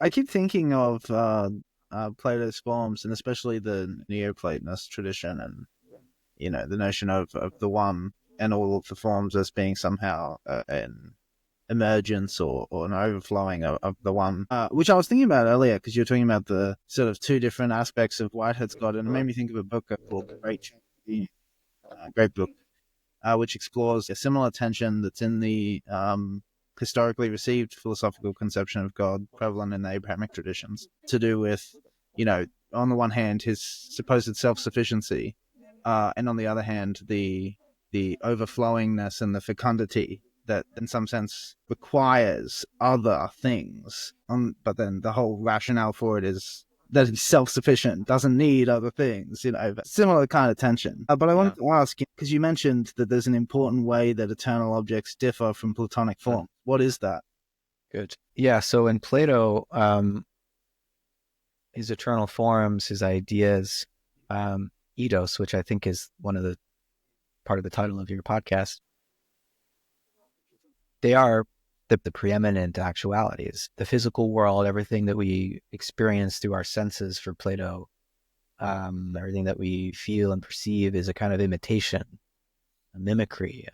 I keep thinking of Plato's forms, and especially the Neoplatonist tradition, and the notion of the one and all of the forms as being somehow an emergence or an overflowing of the one, which I was thinking about earlier because you were talking about the sort of two different aspects of Whitehead's God, and it made me think of a book called Great book, which explores a similar tension that's in the historically received philosophical conception of God prevalent in the Abrahamic traditions, to do with, on the one hand, his supposed self-sufficiency, and on the other hand, the overflowingness and the fecundity that in some sense requires other things. But then the whole rationale for it is that he's self-sufficient, doesn't need other things, similar kind of tension. But I wanted to ask, because you mentioned that there's an important way that eternal objects differ from Platonic form. What is that? Good. Yeah, so in Plato, his eternal forms, his ideas, eidos, which I think is part of the title of your podcast, they are the preeminent actualities. The physical world, everything that we experience through our senses for Plato, everything that we feel and perceive is a kind of imitation, a mimicry,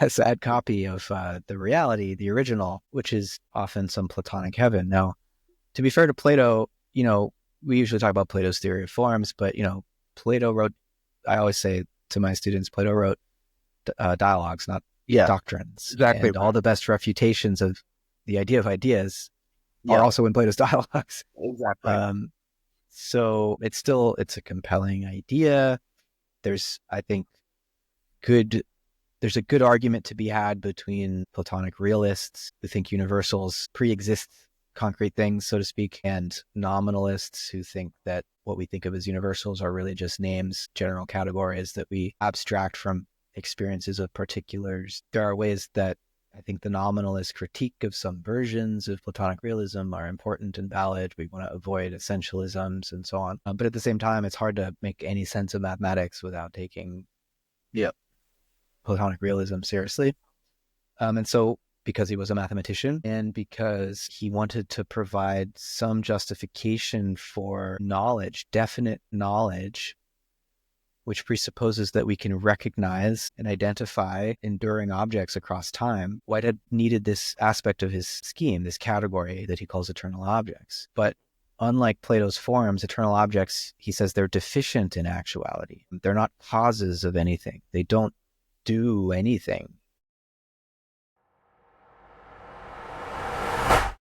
a sad copy of the reality, the original, which is often some Platonic heaven. Now, to be fair to Plato, we usually talk about Plato's theory of forms, but, Plato wrote, I always say to my students, Plato wrote dialogues, not doctrines. Exactly. And all the best refutations of the idea of ideas are also in Plato's dialogues. Exactly. So it's a compelling idea. There's a good argument to be had between Platonic realists who think universals pre-exist concrete things, so to speak, and nominalists who think that what we think of as universals are really just names, general categories that we abstract from experiences of particulars. There are ways that I think the nominalist critique of some versions of Platonic realism are important and valid. We want to avoid essentialisms and so on. But at the same time, it's hard to make any sense of mathematics without taking Platonic realism seriously. And so because he was a mathematician and because he wanted to provide some justification for knowledge, definite knowledge, which presupposes that we can recognize and identify enduring objects across time, Whitehead needed this aspect of his scheme, this category that he calls eternal objects. But unlike Plato's forms, eternal objects, he says they're deficient in actuality. They're not causes of anything. They don't do anything.